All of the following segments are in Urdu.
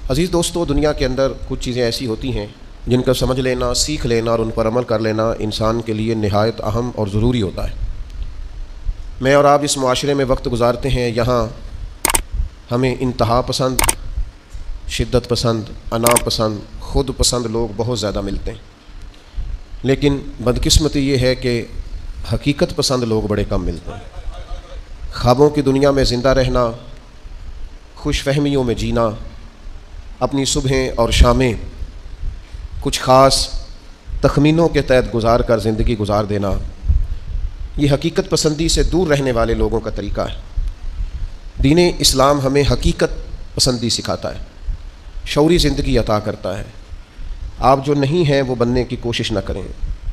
عزیز دوستو، دنیا کے اندر کچھ چیزیں ایسی ہوتی ہیں جن کا سمجھ لینا، سیکھ لینا اور ان پر عمل کر لینا انسان کے لیے نہایت اہم اور ضروری ہوتا ہے۔ میں اور آپ اس معاشرے میں وقت گزارتے ہیں، یہاں ہمیں انتہا پسند، شدت پسند، انا پسند، خود پسند لوگ بہت زیادہ ملتے ہیں، لیکن بدقسمتی یہ ہے کہ حقیقت پسند لوگ بڑے کم ملتے ہیں۔ خوابوں کی دنیا میں زندہ رہنا، خوش فہمیوں میں جینا، اپنی صبحیں اور شامیں کچھ خاص تخمینوں کے تحت گزار کر زندگی گزار دینا، یہ حقیقت پسندی سے دور رہنے والے لوگوں کا طریقہ ہے۔ دین اسلام ہمیں حقیقت پسندی سکھاتا ہے، شعوری زندگی عطا کرتا ہے۔ آپ جو نہیں ہیں وہ بننے کی کوشش نہ کریں،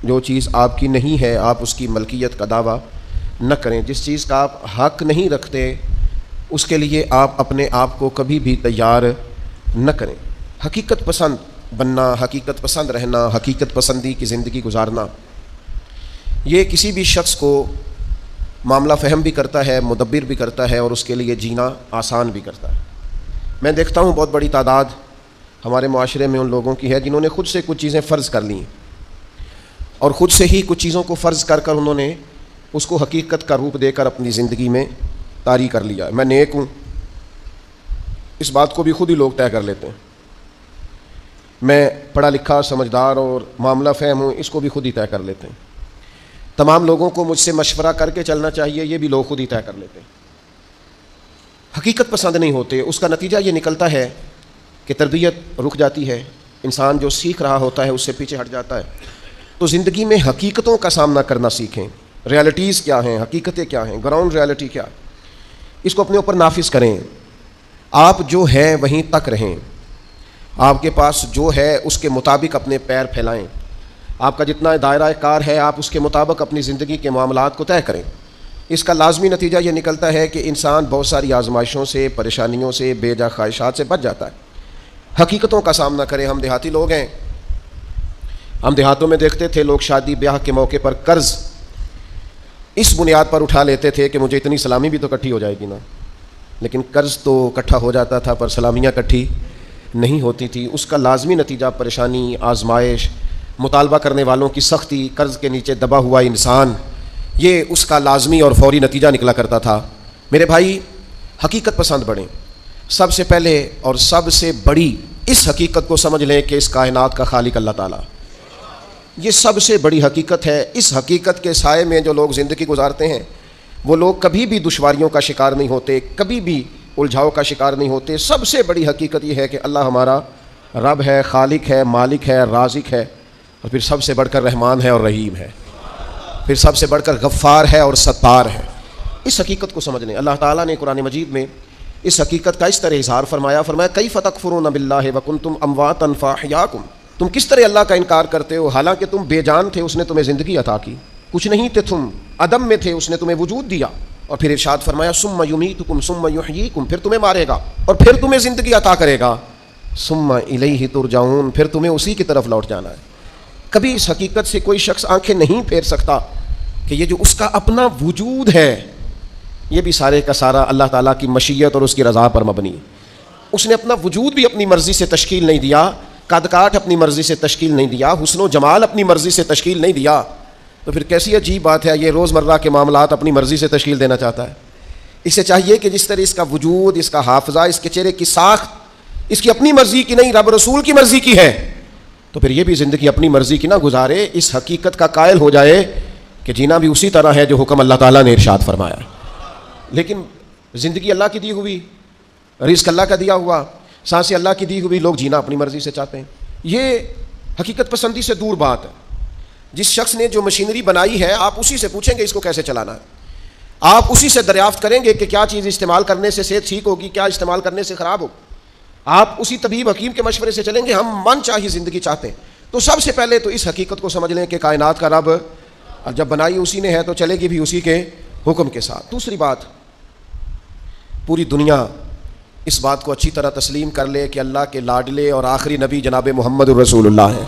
جو چیز آپ کی نہیں ہے آپ اس کی ملکیت کا دعویٰ نہ کریں، جس چیز کا آپ حق نہیں رکھتے اس کے لیے آپ اپنے آپ کو کبھی بھی تیار نہ کریں۔ حقیقت پسند بننا، حقیقت پسند رہنا، حقیقت پسندی کی زندگی گزارنا، یہ کسی بھی شخص کو معاملہ فہم بھی کرتا ہے، مدبر بھی کرتا ہے اور اس کے لیے جینا آسان بھی کرتا ہے۔ میں دیکھتا ہوں بہت بڑی تعداد ہمارے معاشرے میں ان لوگوں کی ہے جنہوں نے خود سے کچھ چیزیں فرض کر لیں اور خود سے ہی کچھ چیزوں کو فرض کر کر انہوں نے اس کو حقیقت کا روپ دے کر اپنی زندگی میں طاری کر لیا۔ میں نیک ہوں، اس بات کو بھی خود ہی لوگ طے کر لیتے ہیں۔ میں پڑھا لکھا، سمجھدار اور معاملہ فہم ہوں، اس کو بھی خود ہی طے کر لیتے ہیں۔ تمام لوگوں کو مجھ سے مشورہ کر کے چلنا چاہیے، یہ بھی لوگ خود ہی طے کر لیتے ہیں۔ حقیقت پسند نہیں ہوتے، اس کا نتیجہ یہ نکلتا ہے کہ تربیت رک جاتی ہے، انسان جو سیکھ رہا ہوتا ہے اس سے پیچھے ہٹ جاتا ہے۔ تو زندگی میں حقیقتوں کا سامنا کرنا سیکھیں، ریالٹیز کیا ہیں، حقیقتیں کیا ہیں، گراؤنڈ ریالٹی کیا، اس کو اپنے اوپر نافذ کریں۔ آپ جو ہیں وہیں تک رہیں، آپ کے پاس جو ہے اس کے مطابق اپنے پیر پھیلائیں، آپ کا جتنا دائرہ کار ہے آپ اس کے مطابق اپنی زندگی کے معاملات کو طے کریں۔ اس کا لازمی نتیجہ یہ نکلتا ہے کہ انسان بہت ساری آزمائشوں سے، پریشانیوں سے، بے جا خواہشات سے بچ جاتا ہے۔ حقیقتوں کا سامنا کریں۔ ہم دیہاتی لوگ ہیں، ہم دیہاتوں میں دیکھتے تھے لوگ شادی بیاہ کے موقع پر قرض اس بنیاد پر اٹھا لیتے تھے کہ مجھے اتنی سلامی بھی تو اکٹھی ہو جائے گی نا، لیکن قرض تو اکٹھا ہو جاتا تھا پر سلامیاں اکٹھی نہیں ہوتی تھی۔ اس کا لازمی نتیجہ پریشانی، آزمائش، مطالبہ کرنے والوں کی سختی، قرض کے نیچے دبا ہوا انسان، یہ اس کا لازمی اور فوری نتیجہ نکلا کرتا تھا۔ میرے بھائی، حقیقت پسند بڑھیں۔ سب سے پہلے اور سب سے بڑی اس حقیقت کو سمجھ لیں کہ اس کائنات کا خالق اللہ تعالیٰ، یہ سب سے بڑی حقیقت ہے۔ اس حقیقت کے سائے میں جو لوگ زندگی گزارتے ہیں وہ لوگ کبھی بھی دشواریوں کا شکار نہیں ہوتے، کبھی بھی الجھاؤ کا شکار نہیں ہوتے۔ سب سے بڑی حقیقت یہ ہے کہ اللہ ہمارا رب ہے، خالق ہے، مالک ہے، رازق ہے، اور پھر سب سے بڑھ کر رحمان ہے اور رحیم ہے، پھر سب سے بڑھ کر غفار ہے اور ستار ہے۔ اس حقیقت کو سمجھ لیں۔ اللہ تعالیٰ نے قرآن مجید میں اس حقیقت کا اس طرح اظہار فرمایا کیف تکفرون باللہ وکنتم امواتا فاحیاکم، تم کس طرح اللہ کا انکار کرتے ہو حالانکہ تم بے جان تھے، اس نے تمہیں زندگی عطا کی، کچھ نہیں تھے تم، عدم میں تھے، اس نے تمہیں وجود دیا، اور پھر ارشاد فرمایا ثم یمیتکم ثم یحییکم، پھر تمہیں مارے گا اور پھر تمہیں زندگی عطا کرے گا، ثم الیہ ترجعون، پھر تمہیں اسی کی طرف لوٹ جانا ہے۔ کبھی اس حقیقت سے کوئی شخص آنکھیں نہیں پھیر سکتا کہ یہ جو اس کا اپنا وجود ہے یہ بھی سارے کا سارا اللہ تعالیٰ کی مشیت اور اس کی رضا پر مبنی ہے۔ اس نے اپنا وجود بھی اپنی مرضی سے تشکیل نہیں دیا، قد کاٹ اپنی مرضی سے تشکیل نہیں دیا، حسن و جمال اپنی مرضی سے تشکیل نہیں دیا، تو پھر کیسی عجیب بات ہے یہ روزمرہ کے معاملات اپنی مرضی سے تشکیل دینا چاہتا ہے۔ اسے چاہیے کہ جس طرح اس کا وجود، اس کا حافظہ، اس کے چہرے کی ساخت اس کی اپنی مرضی کی نہیں، رب رسول کی مرضی کی ہے، تو پھر یہ بھی زندگی اپنی مرضی کی نہ گزارے، اس حقیقت کا قائل ہو جائے کہ جینا بھی اسی طرح ہے جو حکم اللہ تعالیٰ نے ارشاد فرمایا۔ لیکن زندگی اللہ کی دی ہوئی، رزق اللہ کا دیا ہوا، سانسیں اللہ کی دی ہوئی، لوگ جینا اپنی مرضی سے چاہتے ہیں۔ یہ حقیقت پسندی سے دور بات ہے۔ جس شخص نے جو مشینری بنائی ہے آپ اسی سے پوچھیں گے اس کو کیسے چلانا ہے، آپ اسی سے دریافت کریں گے کہ کیا چیز استعمال کرنے سے صحت ٹھیک ہوگی، کیا استعمال کرنے سے خراب ہوگی، آپ اسی طبیب حکیم کے مشورے سے چلیں گے۔ ہم من چاہی زندگی چاہتے ہیں، تو سب سے پہلے تو اس حقیقت کو سمجھ لیں کہ کائنات کا رب جب بنائی اسی نے ہے تو چلے گی بھی اسی کے حکم کے ساتھ۔ دوسری بات، پوری دنیا اس بات کو اچھی طرح تسلیم کر لے کہ اللہ کے لاڈلے اور آخری نبی جناب محمد الرسول اللہ ہیں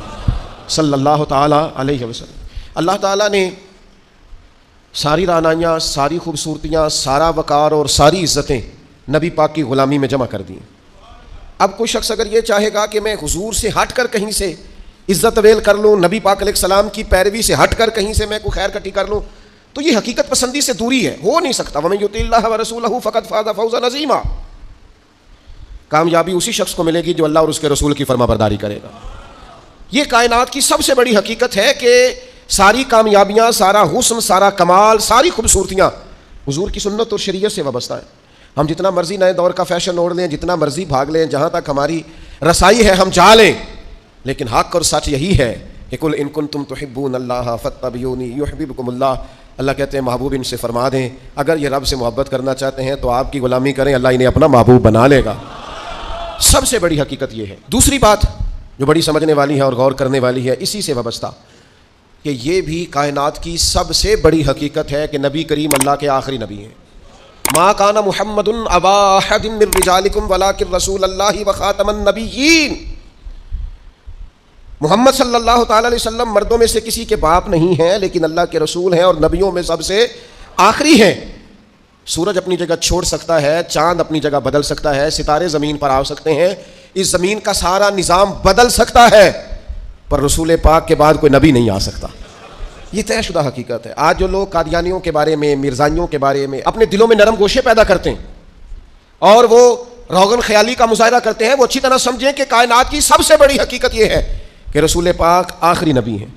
صلی اللہ تعالیٰ علیہ وسلم۔ اللہ تعالیٰ نے ساری رعنائیاں، ساری خوبصورتیاں، سارا وقار اور ساری عزتیں نبی پاک کی غلامی میں جمع کر دیں۔ اب کوئی شخص اگر یہ چاہے گا کہ میں حضور سے ہٹ کر کہیں سے عزت ویل کر لوں، نبی پاک علیہ السلام کی پیروی سے ہٹ کر کہیں سے میں کوئی خیر کٹی کر لوں، تو یہ حقیقت پسندی سے دوری ہے، ہو نہیں سکتا۔ وَمَن يُطِعِ اللَّهَ وَرَسُولَهُ فَقَدْ فَازَ فَوْزًا عَظِيمًا۔ کامیابی اسی شخص کو ملے گی جو اللہ اور اس کے رسول کی فرما برداری کرے گا۔ یہ کائنات کی سب سے بڑی حقیقت ہے کہ ساری کامیابیاں، سارا حسن، سارا کمال، ساری خوبصورتیاں حضور کی سنت اور شریعت سے وابستہ ہیں۔ ہم جتنا مرضی نئے دور کا فیشن اوڑھ لیں، جتنا مرضی بھاگ لیں، جہاں تک ہماری رسائی ہے ہم جا لیں، لیکن حق اور سچ یہی ہے کہ قل ان کنتم تحبون اللہ فاتبعونی یحببکم اللہ۔ اللہ کہتے ہیں محبوب ان سے فرما دیں اگر یہ رب سے محبت کرنا چاہتے ہیں تو آپ کی غلامی کریں، اللہ انہیں اپنا محبوب بنا لے گا۔ سب سے بڑی حقیقت یہ ہے۔ دوسری بات جو بڑی سمجھنے والی ہے اور غور کرنے والی ہے اسی سے وابستہ، کہ یہ بھی کائنات کی سب سے بڑی حقیقت ہے کہ نبی کریم اللہ کے آخری نبی ہیں۔ ما کان محمد ابا احد من رجالکم ولکن رسول اللہ وخاتم النبیین۔ محمد صلی اللہ تعالی علیہ وسلم مردوں میں سے کسی کے باپ نہیں ہیں، لیکن اللہ کے رسول ہیں اور نبیوں میں سب سے آخری ہیں۔ سورج اپنی جگہ چھوڑ سکتا ہے، چاند اپنی جگہ بدل سکتا ہے، ستارے زمین پر آ سکتے ہیں، اس زمین کا سارا نظام بدل سکتا ہے، پر رسول پاک کے بعد کوئی نبی نہیں آ سکتا۔ یہ طے شدہ حقیقت ہے۔ آج جو لوگ قادیانیوں کے بارے میں، مرزائیوں کے بارے میں اپنے دلوں میں نرم گوشے پیدا کرتے ہیں اور وہ روغن خیالی کا مظاہرہ کرتے ہیں، وہ اچھی طرح سمجھیں کہ کائنات کی سب سے بڑی حقیقت یہ ہے کہ رسول پاک آخری نبی ہیں،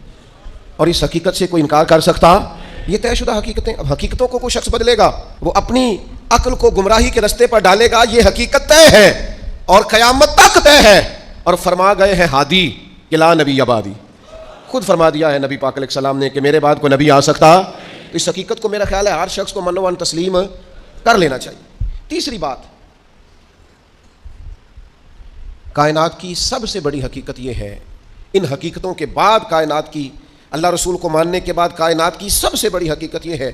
اور اس حقیقت سے کوئی انکار کر سکتا؟ یہ طے شدہ حقیقتیں۔ اب حقیقتوں کو کوئی شخص بدلے گا، وہ اپنی عقل کو گمراہی کے رستے پر ڈالے گا، یہ حقیقت طے ہے اور قیامت تک طے ہے۔ اور فرما گئے ہیں ہادی کہ لا نبی بعدی، خود فرما دیا ہے نبی پاک علیہ السلام نے کہ میرے بعد کوئی نبی آ سکتا۔ اس حقیقت کو میرا خیال ہے ہر شخص کو منو ان تسلیم کر لینا چاہیے۔ تیسری بات، کائنات کی سب سے بڑی حقیقت یہ ہے، ان حقیقتوں کے بعد کائنات کی، اللہ رسول کو ماننے کے بعد کائنات کی سب سے بڑی حقیقت یہ ہے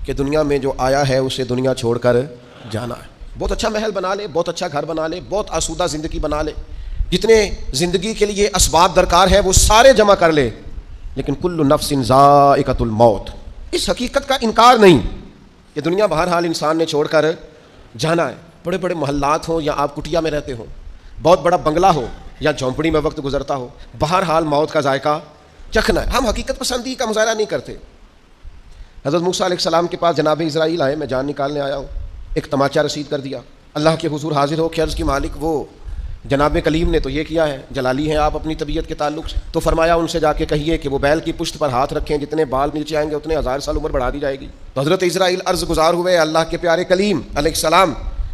کہ دنیا میں جو آیا ہے اسے دنیا چھوڑ کر جانا ہے۔ بہت اچھا محل بنا لے، بہت اچھا گھر بنا لے، بہت آسودہ زندگی بنا لے، جتنے زندگی کے لیے اسباب درکار ہے وہ سارے جمع کر لے، لیکن کل نفس ذائقۃ الموت، اس حقیقت کا انکار نہیں کہ دنیا بہرحال انسان نے چھوڑ کر جانا ہے۔ بڑے بڑے محلات ہوں یا آپ کٹیا میں رہتے ہوں، بہت بڑا بنگلہ ہو یا جھونپڑی میں وقت گزرتا ہو، بہرحال موت کا ذائقہ چکھنا ہے۔ ہم حقیقت پسندی کا مظاہرہ نہیں کرتے۔ حضرت موسیٰ علیہ السلام کے پاس جناب اسرائیل آئے، میں جان نکالنے آیا ہوں، ایک تماچا رسید کر دیا، اللہ کے حضور حاضر ہو کے عرض کی مالک وہ جناب کلیم نے تو یہ کیا ہے، جلالی ہیں آپ اپنی طبیعت کے تعلق سے، تو فرمایا ان سے جا کے کہیے کہ وہ بیل کی پشت پر ہاتھ رکھیں، جتنے بال نیچے آئیں گے اتنے 1000 سال عمر بڑھا دی جائے گی۔ تو حضرت اسرائیل عرض گزار ہوئے اللہ کے پیارے کلیم علیہ السلام،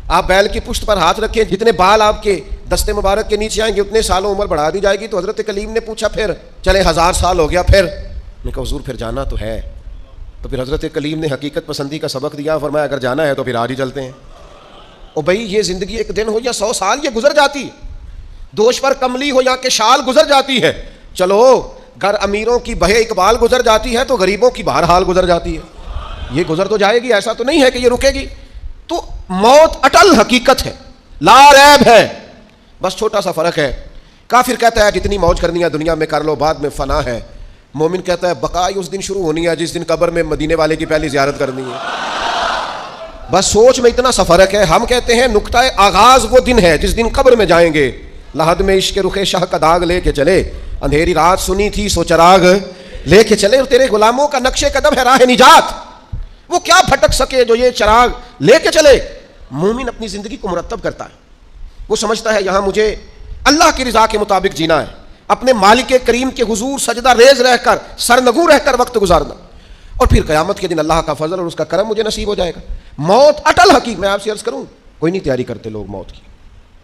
آپ بیل کی پشت پر ہاتھ رکھیں، جتنے بال آپ کے دستے مبارک کے نیچے آئیں گے اتنے سالوں عمر بڑھا دی جائے گی۔ تو حضرت کلیم نے پوچھا پھر چلے 1000 سال ہو گیا، پھر میں کہا حضور پھر جانا تو ہے۔ تو پھر حضرت کلیم نے حقیقت پسندی کا سبق دیا، فرمایا اگر جانا ہے تو پھر آج ہی چلتے ہیں۔ اور بھائی یہ زندگی ایک دن ہو یا 100 سال یہ گزر جاتی، دوش پر کملی ہو یا کہ شال گزر جاتی ہے۔ چلو گر امیروں کی بہے اقبال گزر جاتی ہے تو غریبوں کی بہرحال گزر جاتی ہے، یہ گزر تو جائے گی، ایسا تو نہیں ہے کہ یہ رکے گی۔ تو موت اٹل حقیقت ہے، لا ریب ہے، بس چھوٹا سا فرق ہے۔ کافر کہتا ہے جتنی موج کرنی ہے دنیا میں کر لو، بعد میں فنا ہے۔ مومن کہتا ہے بقائی اس دن شروع ہونی ہے جس دن قبر میں مدینے والے کی پہلی زیارت کرنی ہے۔ بس سوچ میں اتنا سا فرق ہے۔ ہم کہتے ہیں نقطہ آغاز وہ دن ہے جس دن قبر میں جائیں گے، لحد میں عشق رخ شاہ کا داغ لے کے چلے، اندھیری رات سنی تھی سو چراغ لے کے چلے، اور تیرے غلاموں کا نقش قدم ہے راہ نجات، وہ کیا بھٹک سکے جو یہ چراغ لے کے چلے۔ مومن اپنی زندگی کو مرتب کرتا ہے، وہ سمجھتا ہے یہاں مجھے اللہ کی رضا کے مطابق جینا ہے، اپنے مالک کریم کے حضور سجدہ ریز رہ کر، سرنگوں رہ کر وقت گزارنا، اور پھر قیامت کے دن اللہ کا فضل اور اس کا کرم مجھے نصیب ہو جائے گا۔ موت اٹل حقیقت۔ میں آپ سے عرض کروں، کوئی نہیں تیاری کرتے لوگ موت کی،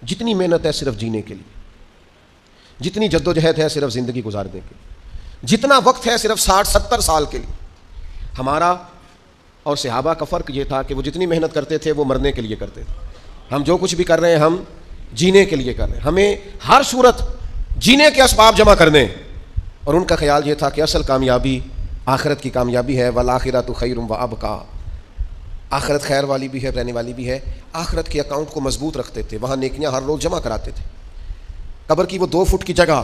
جتنی محنت ہے صرف جینے کے لیے، جتنی جدوجہد ہے صرف زندگی گزارنے کے لیے، جتنا وقت ہے صرف 60-70 سال کے لیے۔ ہمارا اور صحابہ کا فرق یہ تھا کہ وہ جتنی محنت کرتے تھے وہ مرنے کے لیے کرتے تھے، ہم جو کچھ بھی کر رہے ہیں ہم جینے کے لیے کر رہے ہیں، ہمیں ہر صورت جینے کے اسباب جمع کرنے، اور ان کا خیال یہ تھا کہ اصل کامیابی آخرت کی کامیابی ہے، والآخرۃ خیر وابقیٰ، آخرت خیر والی بھی ہے، رہنے والی بھی ہے۔ آخرت کے اکاؤنٹ کو مضبوط رکھتے تھے، وہاں نیکیاں ہر روز جمع کراتے تھے۔ قبر کی وہ 2 فٹ کی جگہ،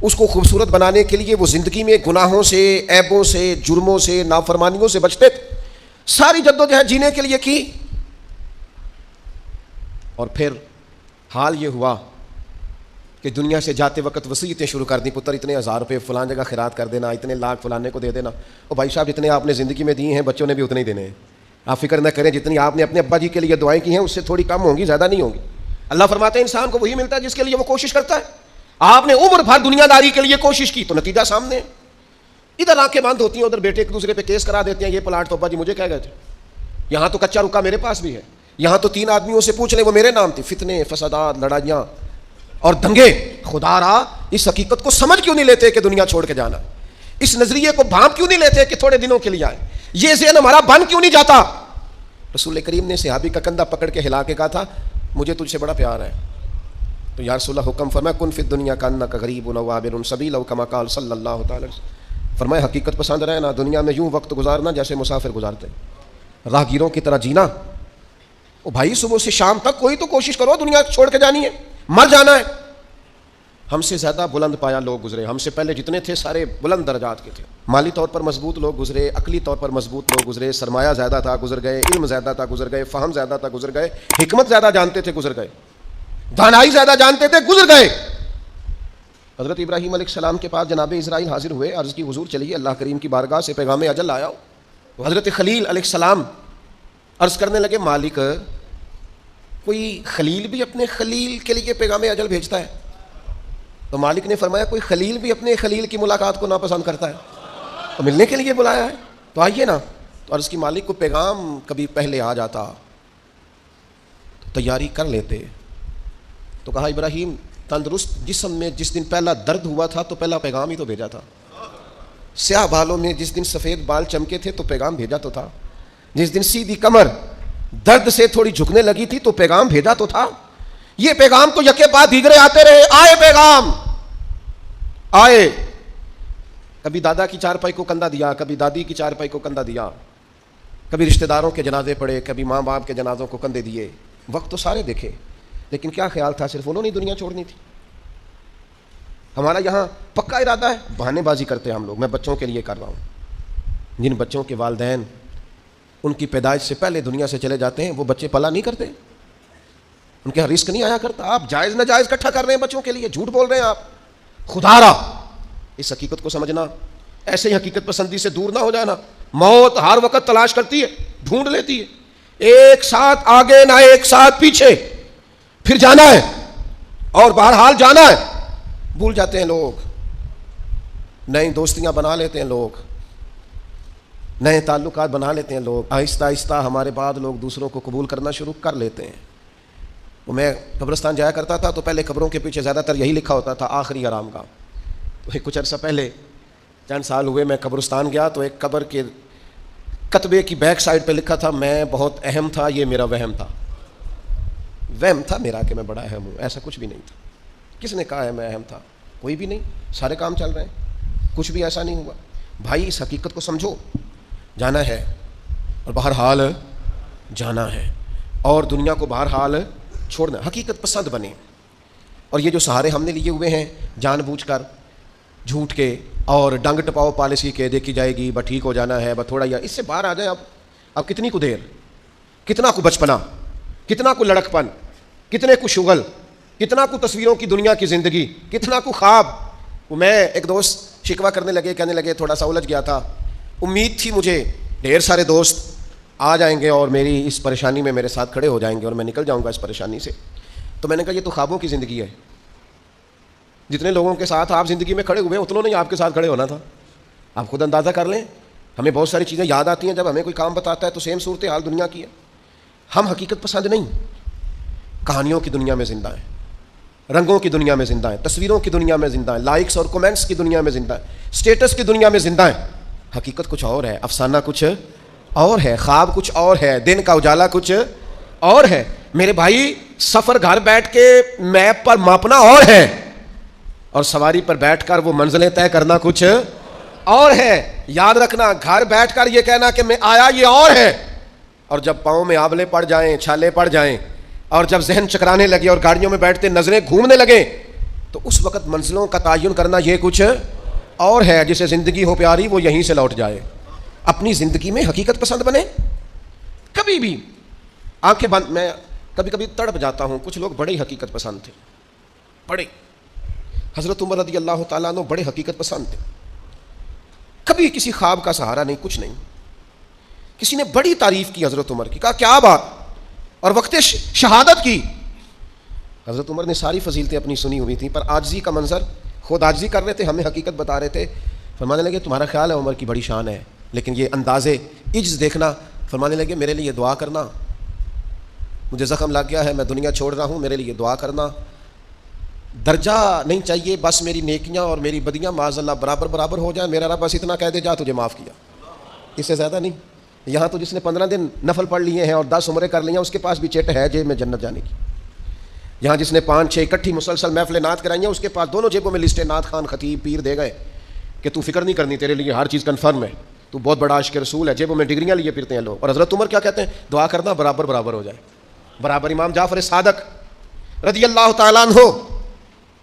اس کو خوبصورت بنانے کے لیے وہ زندگی میں گناہوں سے، عیبوں سے، جرموں سے، نافرمانیوں سے بچتے تھے، ساری جدوجہد جینے کے لیے کی، اور پھر حال یہ ہوا کہ دنیا سے جاتے وقت وصیتیں شروع کر دیں، پتر اتنے 1000 روپے فلان جگہ خیرات کر دینا، اتنے لاکھ فلانے کو دے دینا. اور بھائی صاحب جتنے آپ نے زندگی میں دیے ہیں بچوں نے بھی اتنے ہی دینے ہیں. آپ فکر نہ کریں، جتنی آپ نے اپنے ابا جی کے لیے دعائیں کی ہیں اس سے تھوڑی کم ہوں گی، زیادہ نہیں ہوں گی. اللہ فرماتے ہیں انسان کو وہی ملتا ہے جس کے لیے وہ کوشش کرتا ہے. آپ نے عمر بھر دنیا داری کے لیے کوشش کی تو نتیجہ سامنے ہے. ادھر آنکھیں بند ہوتی ہیں، ادھر بیٹے ایک دوسرے پہ کیس کرا دیتے ہیں، یہ پلاٹ تو ابا جی مجھے کہہ گئے تھے، یہاں تو کچا رکا میرے پاس بھی ہے، یہاں تو 3 آدمیوں سے پوچھ لیں وہ میرے نام تھی. فتنے، فسادات، لڑائیاں اور دنگے. خدا را اس حقیقت کو سمجھ کیوں نہیں لیتے کہ دنیا چھوڑ کے جانا؟ اس نظریے کو بھانپ کیوں نہیں لیتے کہ تھوڑے دنوں کے لیے آئے؟ یہ ذہن ہمارا بن کیوں نہیں جاتا؟ رسول کریم نے صحابی کا کندھا پکڑ کے ہلا کے کہا تھا مجھے تجھ سے بڑا پیار ہے. تو یا رسول اللہ حکم فرمایا کن فی الدنیا کانک غریب و عابر سبیل، کما قال صلی اللہ تعالی وسلم. فرمایا حقیقت پسند رہنا، دنیا میں یوں وقت گزارنا جیسے مسافر گزارتے، راہگیروں کی طرح جینا. او بھائی صبح سے شام تک کوئی تو کوشش کرو، دنیا چھوڑ کے جانی ہے، مر جانا ہے. ہم سے زیادہ بلند پایا لوگ گزرے، ہم سے پہلے جتنے تھے سارے بلند درجات کے تھے. مالی طور پر مضبوط لوگ گزرے، عقلی طور پر مضبوط لوگ گزرے، سرمایہ زیادہ تھا گزر گئے، علم زیادہ تھا گزر گئے، فہم زیادہ تھا گزر گئے، حکمت زیادہ جانتے تھے گزر گئے، دانائی زیادہ جانتے تھے گزر گئے. حضرت ابراہیم علیہ السلام کے پاس جناب اسرائیل حاضر ہوئے، عرض کی حضور چلیے اللہ کریم کی بارگاہ سے پیغام اجل آیا ہو. حضرت خلیل علیہ السلام عرض کرنے لگے مالک کوئی خلیل بھی اپنے خلیل کے لیے پیغام اجل بھیجتا ہے؟ تو مالک نے فرمایا کوئی خلیل بھی اپنے خلیل کی ملاقات کو ناپسند کرتا ہے تو ملنے کے لیے بلایا ہے تو آئیے نا. تو عرض کی مالک کو پیغام کبھی پہلے آ جاتا تو تیاری کر لیتے. تو کہا ابراہیم تندرست جسم میں جس دن پہلا درد ہوا تھا تو پہلا پیغام ہی تو بھیجا تھا. سیاہ بالوں میں جس دن سفید بال چمکے تھے تو پیغام بھیجا تو تھا. جس دن سیدھی کمر درد سے تھوڑی جھکنے لگی تھی تو پیغام بھیجا تو تھا. یہ پیغام تو یکے بعد دیگرے آتے رہے، آئے پیغام آئے. کبھی دادا کی چارپائی کو کندھا دیا، کبھی دادی کی چارپائی کو کندھا دیا، کبھی رشتہ داروں کے جنازے پڑے، کبھی ماں باپ کے جنازوں کو کندھے دیے. وقت تو سارے دیکھے، لیکن کیا خیال تھا صرف انہوں نے دنیا چھوڑنی تھی. ہمارا یہاں پکا ارادہ ہے، بہانے بازی کرتے ہیں ہم لوگ. میں بچوں کے لیے کر رہا ہوں. جن بچوں کے والدین ان کی پیدائش سے پہلے دنیا سے چلے جاتے ہیں وہ بچے پلا نہیں کرتے، ان کے رزق نہیں آیا کرتا. آپ جائز ناجائز اکٹھا کر رہے ہیں بچوں کے لیے، جھوٹ بول رہے ہیں آپ. خدا را اس حقیقت کو سمجھنا، ایسے ہی حقیقت پسندی سے دور نہ ہو جانا. موت ہر وقت تلاش کرتی ہے، ڈھونڈ لیتی ہے. ایک ساتھ آگے نہ ایک ساتھ پیچھے، پھر جانا ہے اور بہرحال جانا ہے. بھول جاتے ہیں لوگ، نئی دوستیاں بنا لیتے ہیں لوگ، نئے تعلقات بنا لیتے ہیں لوگ. آہستہ آہستہ ہمارے بعد لوگ دوسروں کو قبول کرنا شروع کر لیتے ہیں. میں قبرستان جایا کرتا تھا تو پہلے قبروں کے پیچھے زیادہ تر یہی لکھا ہوتا تھا آخری آرام گاہ. تو کچھ عرصہ پہلے چند سال ہوئے میں قبرستان گیا تو ایک قبر کے کتبے کی بیک سائڈ پہ لکھا تھا میں بہت اہم تھا، یہ میرا وہم تھا. وہم تھا میرا کہ میں بڑا اہم ہوں، ایسا کچھ بھی نہیں تھا. کس نے کہا ہے میں اہم تھا؟ کوئی بھی نہیں، سارے کام چل رہے ہیں، کچھ بھی ایسا نہیں ہوا. بھائی اس حقیقت کو سمجھو، جانا ہے اور بہرحال جانا ہے اور دنیا کو بہرحال چھوڑنا. حقیقت پسند بنے. اور یہ جو سہارے ہم نے لیے ہوئے ہیں جان بوجھ کر جھوٹ کے اور ڈنگ ٹپاؤ پالیسی کے، دیکھی جائے گی بس ٹھیک ہو جانا ہے بس تھوڑا، یا اس سے باہر آ جائیں. اب کتنی کو دیر، کتنا کو بچپنا، کتنا کو لڑک پن، کتنے کو شغل، کتنا کو تصویروں کی دنیا کی زندگی، کتنا کو خواب. میں ایک دوست شکوہ کرنے لگے، کہنے لگے تھوڑا سا الجھ گیا تھا، امید تھی مجھے ڈھیر سارے دوست آ جائیں گے اور میری اس پریشانی میں میرے ساتھ کھڑے ہو جائیں گے اور میں نکل جاؤں گا اس پریشانی سے. تو میں نے کہا یہ تو خوابوں کی زندگی ہے. جتنے لوگوں کے ساتھ آپ زندگی میں کھڑے ہوئے اتنوں نے آپ کے ساتھ کھڑے ہونا تھا. آپ خود اندازہ کر لیں. ہمیں بہت ساری چیزیں یاد آتی ہیں جب ہمیں کوئی کام بتاتا ہے تو سیم صورتحال دنیا کی ہے. ہم حقیقت پسند نہیں، کہانیوں کی دنیا میں زندہ ہیں، رنگوں کی دنیا میں زندہ ہیں، تصویروں کی دنیا میں زندہ ہیں، لائکس اور کومنٹس کی دنیا میں زندہ ہیں، اسٹیٹس کی دنیا میں زندہ ہیں. حقیقت کچھ اور ہے، افسانہ کچھ اور ہے، خواب کچھ اور ہے، دن کا اجالا کچھ اور ہے. میرے بھائی سفر گھر بیٹھ کے میپ پر ماپنا اور ہے اور سواری پر بیٹھ کر وہ منزلیں طے کرنا کچھ اور ہے. یاد رکھنا، گھر بیٹھ کر یہ کہنا کہ میں آیا یہ اور ہے، اور جب پاؤں میں آبلے پڑ جائیں، چھالے پڑ جائیں اور جب ذہن چکرانے لگے اور گاڑیوں میں بیٹھتے نظریں گھومنے لگیں تو اس وقت منزلوں کا تعین کرنا یہ کچھ اور ہے. جسے زندگی ہو پیاری وہ یہیں سے لوٹ جائے. اپنی زندگی میں حقیقت پسند بنے. کبھی بھی آنکھیں بند. میں کبھی کبھی تڑپ جاتا ہوں. کچھ لوگ بڑے حقیقت پسند تھے, بڑے. حضرت عمر رضی اللہ تعالیٰ عنہ بڑے حقیقت پسند تھے. کبھی کسی خواب کا سہارا نہیں, کچھ نہیں. کسی نے بڑی تعریف کی حضرت عمر کی, کہا کیا بات, اور وقت شہادت کی. حضرت عمر نے ساری فضیلتیں اپنی سنی ہوئی تھیں, پر عاجزی کا منظر, خود عاجزی کر رہے تھے, ہمیں حقیقت بتا رہے تھے. فرمانے لگے تمہارا خیال ہے عمر کی بڑی شان ہے, لیکن یہ انداز عجز دیکھنا. فرمانے لگے میرے لیے دعا کرنا, مجھے زخم لگ گیا ہے, میں دنیا چھوڑ رہا ہوں, میرے لیے دعا کرنا. درجہ نہیں چاہیے, بس میری نیکیاں اور میری بدیاں معاذ اللہ برابر برابر ہو جائیں. میرا رب بس اتنا کہہ دے جا تجھے معاف کیا, اس سے زیادہ نہیں. یہاں تو جس نے 15 دن نفل پڑھ لیے ہیں اور 10 عمریں کر لی ہیں, اس کے پاس بھی چٹ ہے جیب میں جنت جانے کی. یہاں جس نے 5-6 اکٹھی مسلسل محفل نعت کرائی ہیں, اس کے پاس دونوں جیبوں میں لسٹیں نعت خان خطیب پیر دے گئے کہ تو فکر نہیں کرنی, تیرے لیے ہر چیز کنفرم ہے, تو بہت بڑا عاشق رسول ہے. جیبوں میں ڈگریاں لیے پھرتے ہیں لوگ. اور حضرت عمر کیا کہتے ہیں, دعا کرنا برابر برابر ہو جائے, برابر. امام جعفر صادق رضی اللہ تعالیٰ عنہ,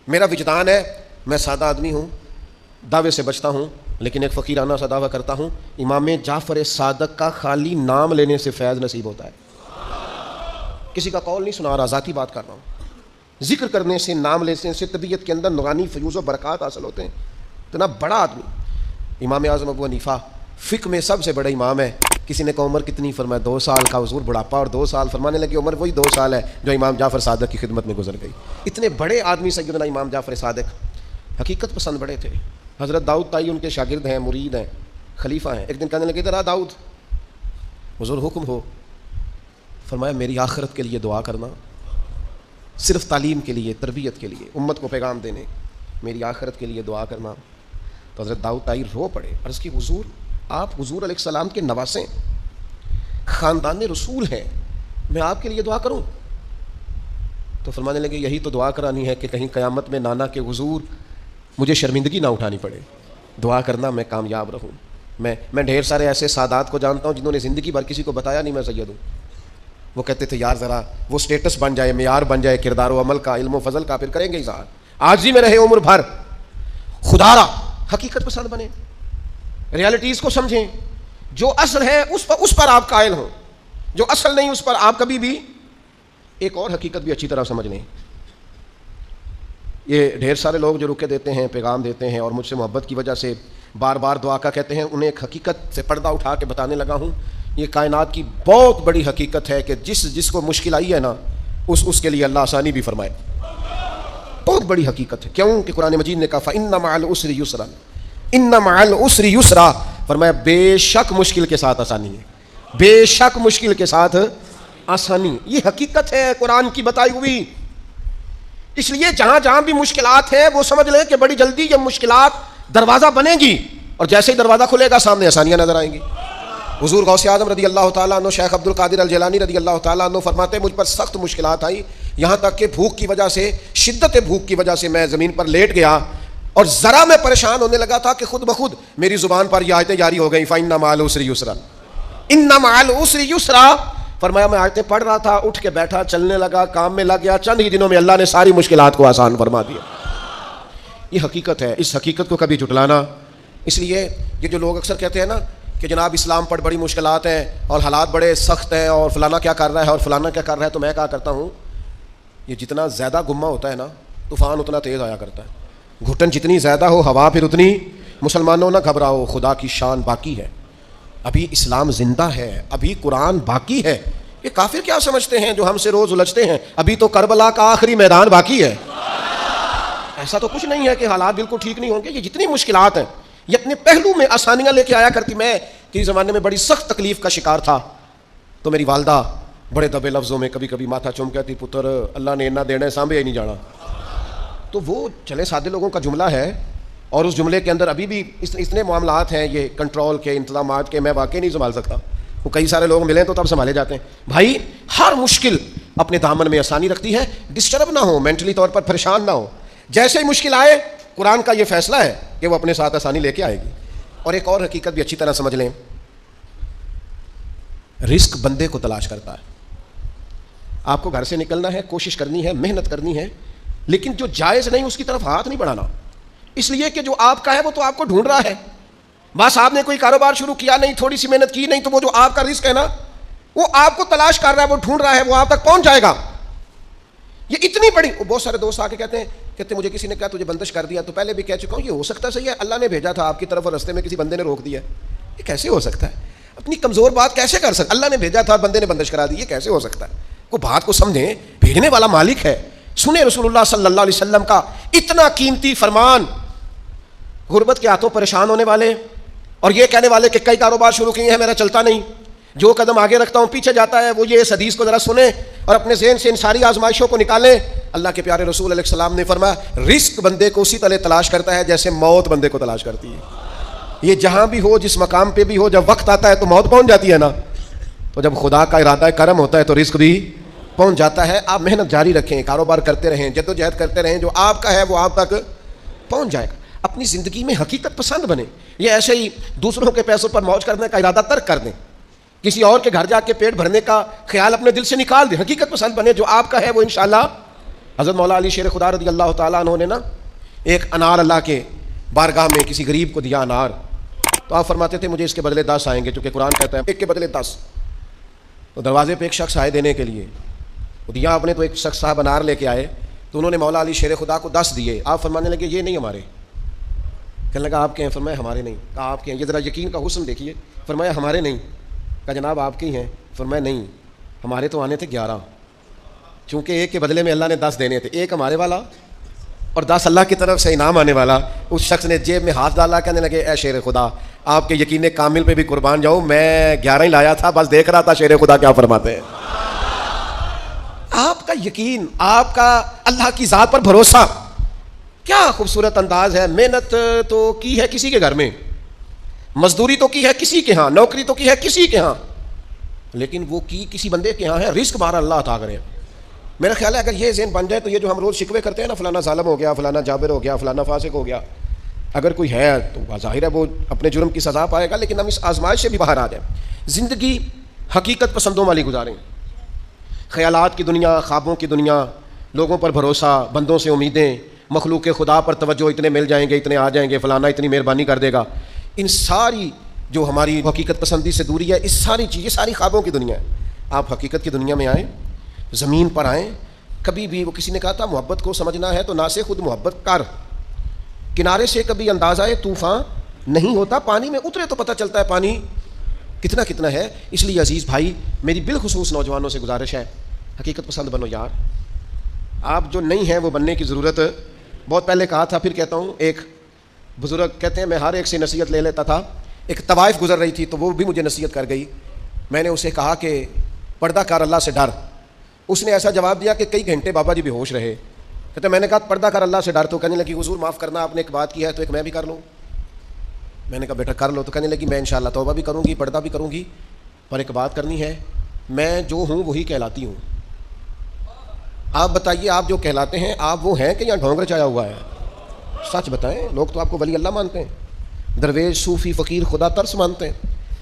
میرا وجدان ہے, میں سادہ آدمی ہوں, دعوے سے بچتا ہوں, لیکن ایک فقیرانہ سا دعویٰ کرتا ہوں, امام جعفر صادق کا خالی نام لینے سے فیض نصیب ہوتا ہے. کسی کا قول نہیں سنا رہا, ذاتی بات کر رہا ہوں. ذکر کرنے سے, نام لینے سے طبیعت کے اندر نورانی فیوز و برکات حاصل ہوتے ہیں. اتنا بڑا آدمی امام اعظم ابو حنیفہ, فقہ میں سب سے بڑا امام ہے. کسی نے کہا عمر کتنی, فرمایا 2 سال کا. حضور بڑھاپا اور 2 سال. فرمانے لگے عمر وہی 2 سال ہے جو امام جعفر صادق کی خدمت میں گزر گئی. اتنے بڑے آدمی سیدنا امام جعفر صادق حقیقت پسند بڑے تھے. حضرت داؤد طائی ان کے شاگرد ہیں, مرید ہیں, خلیفہ ہیں. ایک دن کہنے لگے ادھر آ داؤد, حضور حکم ہو. فرمایا میری آخرت کے لیے دعا کرنا, صرف تعلیم کے لیے, تربیت کے لیے, امت کو پیغام دینے, میری آخرت کے لیے دعا کرنا. تو حضرت داؤد طائی رو پڑے, عرض کی حضور آپ حضور علیہ السلام کے نواسے, خاندان رسول ہیں, میں آپ کے لیے دعا کروں؟ تو فرمانے لگے یہی تو دعا کرانی ہے کہ کہیں قیامت میں نانا کے حضور مجھے شرمندگی نہ اٹھانی پڑے. دعا کرنا میں کامیاب رہوں. میں ڈھیر سارے ایسے سادات کو جانتا ہوں جنہوں نے زندگی بھر کسی کو بتایا نہیں میں سید ہوں. وہ کہتے تھے یار ذرا وہ سٹیٹس بن جائے, معیار بن جائے کردار و عمل کا, علم و فضل کا, پھر کریں گے اظہار. عاجزی میں رہے عمر بھر, خدا را حقیقت پسند بنے, ریالٹیز کو سمجھیں, جو اصل ہے اس پر آپ قائل ہوں, جو اصل نہیں اس پر آپ کبھی بھی. ایک اور حقیقت بھی اچھی طرح سمجھ لیں. یہ ڈھیر سارے لوگ جو رکے دیتے ہیں, پیغام دیتے ہیں اور مجھ سے محبت کی وجہ سے بار بار دعا کا کہتے ہیں, انہیں ایک حقیقت سے پردہ اٹھا کے بتانے لگا ہوں. یہ کائنات کی بہت بڑی حقیقت ہے کہ جس کو مشکل آئی ہے نا, اس کے لیے اللہ آسانی بھی فرمائے. بہت بڑی حقیقت ہے. کیوں کہ قرآن مجید نے کہا فَإِنَّ مَعَ الْعُسْرِ يُسْرًا, إِنَّ مَعَ الْعُسْرِ يُسْرًا. فرمایا بے شک مشکل کے ساتھ آسانی ہے, بے شک مشکل کے ساتھ آسانی. یہ حقیقت ہے قرآن کی بتائی ہوئی. اس لیے جہاں جہاں بھی مشکلات ہیں وہ سمجھ لیں کہ بڑی جلدی یہ مشکلات دروازہ بنیں گی, اور جیسے ہی دروازہ کھلے گا سامنے آسانیاں نظر آئیں گی. حضور غوث اعظم رضی اللہ تعالیٰ عنہ, شیخ عبد القادر الجیلانی رضی اللہ تعالیٰ عنہ فرماتے ہیں مجھ پر سخت مشکلات آئی, یہاں تک کہ بھوک کی وجہ سے, شدت بھوک کی وجہ سے میں زمین پر لیٹ گیا, اور ذرا میں پریشان ہونے لگا تھا کہ خود بخود میری زبان پر یہ آیتیں جاری ہو گئیں فَإِنَّ مَعَ الْعُسْرِ يُسْرًا, إِنَّ مَعَ الْعُسْرِ يُسْرًا. فرمایا میں آیتیں پڑھ رہا تھا, اٹھ کے بیٹھا, چلنے لگا, کام میں لگ گیا, چند ہی دنوں میں اللہ نے ساری مشکلات کو آسان فرما دیا. یہ حقیقت ہے, اس حقیقت کو کبھی جھٹلانا. اس لیے یہ جو لوگ اکثر کہتے ہیں نا کہ جناب اسلام پر بڑی مشکلات ہیں اور حالات بڑے سخت ہیں اور فلانا کیا کر رہا ہے اور فلانا کیا کر رہا ہے, تو میں کہا کرتا ہوں یہ جتنا زیادہ گمہ ہوتا ہے نا, طوفان اتنا تیز آیا کرتا ہے. گھٹن جتنی زیادہ ہو ہوا پھر اتنی. مسلمانوں نہ گھبراؤ, خدا کی شان باقی ہے, ابھی اسلام زندہ ہے, ابھی قرآن باقی ہے. یہ کافر کیا سمجھتے ہیں جو ہم سے روز الجھتے ہیں, ابھی تو کربلا کا آخری میدان باقی ہے. ایسا تو کچھ نہیں ہے کہ حالات بالکل ٹھیک نہیں ہوں گے. یہ جتنی مشکلات ہیں یہ اپنے پہلو میں آسانیاں لے کے آیا کرتی. میں کسی زمانے میں بڑی سخت تکلیف کا شکار تھا, تو میری والدہ بڑے دبے لفظوں میں کبھی کبھی ماتھا چوم کہتی پتر اللہ نے اتنا دینا ہے سانبھے ہی نہیں جانا. تو وہ چلے سادے لوگوں کا جملہ ہے, اور اس جملے کے اندر ابھی بھی اتنے معاملات ہیں یہ کنٹرول کے, انتظامات کے, میں واقعی نہیں سنبھال سکتا. وہ کئی سارے لوگ ملیں تو تب سنبھالے جاتے ہیں. بھائی ہر مشکل اپنے دامن میں آسانی رکھتی ہے. ڈسٹرب نہ ہو, مینٹلی طور پر پریشان نہ ہو. جیسے ہی مشکل آئے قرآن کا یہ فیصلہ ہے کہ وہ اپنے ساتھ آسانی لے کے آئے گی. اور ایک اور حقیقت بھی اچھی طرح سمجھ لیں, رزق بندے کو تلاش کرتا ہے. آپ کو گھر سے نکلنا ہے, کوشش کرنی ہے, محنت کرنی ہے, لیکن جو جائز نہیں اس کی طرف ہاتھ نہیں بڑھانا, اس لیے کہ جو آپ کا ہے وہ تو آپ کو ڈھونڈ رہا ہے. بس آپ نے کوئی کاروبار شروع کیا نہیں, تھوڑی سی محنت کی نہیں, تو وہ جو آپ کا رزق ہے نا وہ آپ کو تلاش کر رہا ہے, وہ ڈھونڈ رہا ہے, وہ آپ تک پہنچ جائے گا. یہ اتنی بڑی. بہت سارے دوست آ کے کہتے مجھے کسی نے کہا تجھے بندش کر دیا, تو پہلے بھی کہہ چکا ہوں یہ ہو سکتا صحیح ہے اللہ نے بھیجا تھا آپ کی طرف اور رستے میں کسی بندے نے روک دیا. یہ کیسے ہو سکتا ہے؟ اپنی کمزور بات کیسے کر سکتا؟ اللہ نے بھیجا تھا بندے نے بندش کرا دی, یہ کیسے ہو سکتا ہے؟ کوئی بات کو سمجھیں, بھیجنے والا مالک ہے. سنیں رسول اللہ صلی اللہ علیہ وسلم کا اتنا قیمتی فرمان. غربت کے ہاتھوں پریشان ہونے والے اور یہ کہنے والے کہ کئی کاروبار شروع کیے ہیں میرا چلتا نہیں, جو قدم آگے رکھتا ہوں پیچھے جاتا ہے, وہ یہ اس حدیث کو ذرا سنیں اور اپنے ذہن سے ان ساری آزمائشوں کو نکالیں. اللہ کے پیارے رسول علیہ السلام نے فرمایا رزق بندے کو اسی طرح تلاش کرتا ہے جیسے موت بندے کو تلاش کرتی ہے. یہ جہاں بھی ہو, جس مقام پہ بھی ہو, جب وقت آتا ہے تو موت پہنچ جاتی ہے نا, تو جب خدا کا ارادہ کرم ہوتا ہے تو رزق بھی پہنچ جاتا ہے. آپ محنت جاری رکھیں, کاروبار کرتے رہیں, جدوجہد کرتے رہیں, جو آپ کا ہے وہ آپ تک پہنچ جائے گا. اپنی زندگی میں حقیقت پسند بنے. یہ ایسے ہی دوسروں کے پیسوں پر موج کرنے کا ارادہ ترک کر دیں, کسی اور کے گھر جا کے پیٹ بھرنے کا خیال اپنے دل سے نکال دیں. حقیقت پسند بنے, جو آپ کا ہے وہ انشاءاللہ. حضرت مولا علی شیر خدا رضی اللہ تعالیٰ عنہ نے نا ایک انار اللہ کے بارگاہ میں کسی غریب کو دیا انار, تو آپ فرماتے تھے مجھے اس کے بدلے 10 آئیں گے, چونکہ قرآن کہتا ہے ایک کے بدلے 10. تو دروازے پہ ایک شخص آئے دینے کے لیے, دیا آپ نے, تو ایک شخص صاحب انار لے کے آئے, تو انہوں نے مولا علی شیر خدا کو 10 دیے. آپ فرمانے لگے یہ نہیں ہمارے. کہنے لگا آپ کے ہیں؟ فرمایا ہمارے نہیں. کہا آپ کے ہیں؟ یہ ذرا یقین کا حسن دیکھیے. فرمایا ہمارے نہیں. کہا جناب آپ کے ہی ہیں؟ فرمایا نہیں, ہمارے تو آنے تھے 11, چونکہ ایک کے بدلے میں اللہ نے 10 دینے تھے, ایک ہمارے والا اور 10 اللہ کی طرف سے انعام آنے والا. اس شخص نے جیب میں ہاتھ ڈالا, کہنے لگے اے شیر خدا آپ کے یقین کامل پہ بھی قربان جاؤں, میں 11 ہی لایا تھا, بس دیکھ رہا تھا شیر خدا کیا فرماتے ہیں. آپ کا یقین, آپ کا اللہ کی ذات پر بھروسہ, کیا خوبصورت انداز ہے. محنت تو کی ہے کسی کے گھر میں, مزدوری تو کی ہے کسی کے ہاں, نوکری تو کی ہے کسی کے ہاں, لیکن وہ کی کسی بندے کے ہاں ہے. رزق بارہ اللہ عطا کرے. میرا خیال ہے اگر یہ ذہن بن جائے تو یہ جو ہم روز شکوے کرتے ہیں نا, فلانا ظالم ہو گیا, فلانا جابر ہو گیا, فلانا فاسق ہو گیا, اگر کوئی ہے تو ظاہر ہے وہ اپنے جرم کی سزا پائے گا, لیکن ہم اس آزمائش سے بھی باہر آ جائیں. زندگی حقیقت پسندوں والی گزاریں. خیالات کی دنیا, خوابوں کی دنیا, لوگوں پر بھروسہ, بندوں سے امیدیں, مخلوق خدا پر توجہ, اتنے مل جائیں گے, اتنے آ جائیں گے, فلانا اتنی مہربانی کر دے گا. ان ساری جو ہماری حقیقت پسندی سے دوری ہے, اس ساری چیزیں ساری خوابوں کی دنیا ہے. آپ حقیقت کی دنیا میں آئیں, زمین پر آئیں. کبھی بھی وہ کسی نے کہا تھا محبت کو سمجھنا ہے تو نہ سے خود محبت کر. کنارے سے کبھی اندازہ ہے طوفان نہیں ہوتا, پانی میں اترے تو پتہ چلتا ہے پانی کتنا کتنا ہے. اس لیے عزیز بھائی میری بالخصوص نوجوانوں سے گزارش ہے, حقیقت پسند بنو یار. آپ جو نہیں ہیں وہ بننے کی ضرورت, بہت پہلے کہا تھا پھر کہتا ہوں. ایک بزرگ کہتے ہیں میں ہر ایک سے نصیحت لے لیتا تھا. ایک طوائف گزر رہی تھی تو وہ بھی مجھے نصیحت کر گئی. میں نے اسے کہا کہ پردہ کار اللہ سے ڈر. اس نے ایسا جواب دیا کہ کئی گھنٹے بابا جی بے ہوش رہے. کہتے میں نے کہا پردہ کار اللہ سے ڈر, تو کہنے لگی حضور معاف کرنا آپ نے ایک بات کی ہے تو ایک میں بھی کر لوں. میں نے کہا بیٹا کر لو. تو کہنے لگی میں انشاءاللہ توبہ بھی کروں گی, پردہ بھی کروں گی, پر ایک بات کرنی ہے, میں جو ہوں وہی کہلاتی ہوں. آپ بتائیے آپ جو کہلاتے ہیں آپ وہ ہیں کہ یہاں ڈھونگ رچایا ہوا ہے؟ سچ بتائیں. لوگ تو آپ کو ولی اللہ مانتے ہیں, درویش, صوفی, فقیر, خدا ترس مانتے ہیں.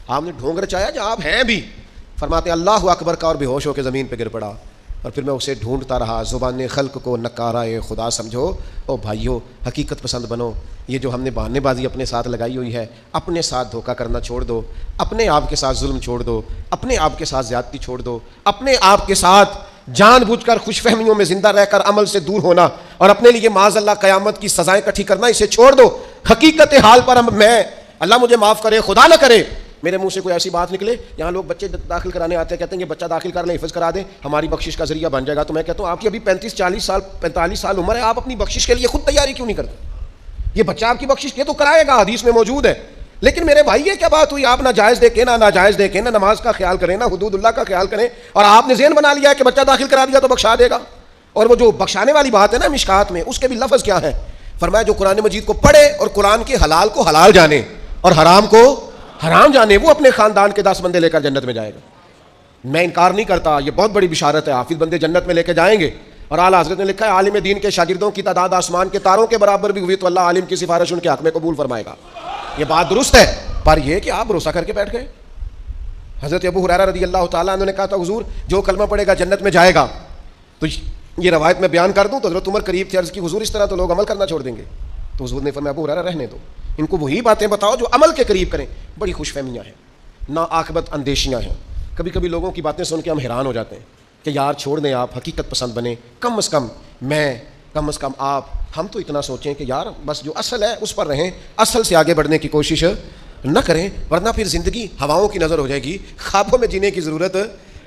آپ نے ڈھونگ رچایا جو آپ ہیں بھی. فرماتے اللہ اکبر کا اور بے ہوش ہو کے زمین پہ گر پڑا. اور پھر میں اسے ڈھونڈتا رہا, زبان خلق کو نکارائے خدا سمجھو. او بھائیو حقیقت پسند بنو. یہ جو ہم نے بہانے بازی اپنے ساتھ لگائی ہوئی ہے, اپنے ساتھ دھوکہ کرنا چھوڑ دو, اپنے آپ کے ساتھ ظلم چھوڑ دو, اپنے آپ کے ساتھ زیادتی چھوڑ دو, اپنے آپ کے ساتھ جان بوجھ کر خوش فہمیوں میں زندہ رہ کر عمل سے دور ہونا اور اپنے لیے معاذ اللہ قیامت کی سزائیں اکٹھی کرنا, اسے چھوڑ دو. حقیقت حال پر میں, اللہ مجھے معاف کرے, خدا نہ کرے میرے منہ سے کوئی ایسی بات نکلے. یہاں لوگ بچے داخل کرانے آتے ہیں, کہتے ہیں کہ بچہ داخل کر لیں, حفظ کرا دیں, ہماری بخشش کا ذریعہ بن جائے گا. تو میں کہتا ہوں آپ کی ابھی 35-40 سال 45 سال عمر ہے, آپ اپنی بخشش کے لیے خود تیاری کیوں نہیں کرتے؟ یہ بچہ آپ کی بخشش یہ تو کرائے گا, حدیث میں موجود ہے. لیکن میرے بھائی یہ کیا بات ہوئی, آپ نہ جائز دیکھیں نہ ناجائز دیکھیں, نہ نماز کا خیال کریں نہ حدود اللہ کا خیال کریں, اور آپ نے ذہن بنا لیا ہے کہ بچہ داخل کرا دیا تو بخشا دے گا. اور وہ جو بخشانے والی بات ہے نا مشکات میں, اس کے بھی لفظ کیا ہے؟ فرمایا جو قرآن مجید کو پڑھے اور قرآن کے حلال کو حلال جانے اور حرام کو حرام جانے, وہ اپنے خاندان کے 10 بندے لے کر جنت میں جائے گا. میں انکار نہیں کرتا, یہ بہت بڑی بشارت ہے, حافظ بندے جنت میں لے کے جائیں گے. اور اعلیٰ حضرت نے لکھا ہے عالم دین کے شاگردوں کی تعداد آسمان کے تاروں کے برابر بھی ہوئی تو اللہ عالم کی سفارش ان کے حق میں قبول فرمائے گا. یہ بات درست ہے, پر یہ کہ آپ بھروسہ کر کے بیٹھ گئے. حضرت ابو ہریرہ رضی اللہ تعالیٰ عنہ نے کہا تھا حضور جو کلمہ پڑھے گا جنت میں جائے گا. تو یہ روایت میں بیان کر دوں تو حضرت عمر قریب تھے, عرض کی حضور اس طرح تو لوگ عمل کرنا چھوڑ دیں گے. تو حضور نے فرمایا ابو ہریرہ رہنے دو, ان کو وہی باتیں بتاؤ جو عمل کے قریب کریں. بڑی خوش فہمیاں ہیں, نا عاقبت اندیشیاں ہیں. کبھی کبھی لوگوں کی باتیں سن کے ہم حیران ہو جاتے ہیں. کہ یار چھوڑ دیں, آپ حقیقت پسند بنیں. کم از کم آپ, ہم تو اتنا سوچیں کہ یار بس جو اصل ہے اس پر رہیں, اصل سے آگے بڑھنے کی کوشش نہ کریں, ورنہ پھر زندگی ہواؤں کی نظر ہو جائے گی. خوابوں میں جینے کی ضرورت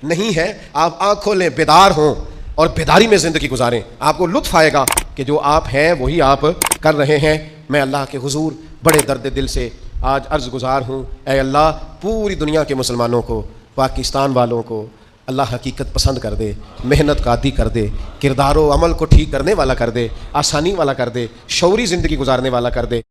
نہیں ہے. آپ آنکھ کھولیں, بیدار ہوں اور بیداری میں زندگی گزاریں. آپ کو لطف آئے گا کہ جو آپ ہیں وہی آپ کر رہے ہیں. میں اللہ کے حضور بڑے درد دل سے آج عرض گزار ہوں, اے اللہ پوری دنیا کے مسلمانوں کو, پاکستان والوں کو اللہ حقیقت پسند کر دے, محنت کا عادی کر دے, کردار و عمل کو ٹھیک کرنے والا کر دے, آسانی والا کر دے, شعوری زندگی گزارنے والا کر دے.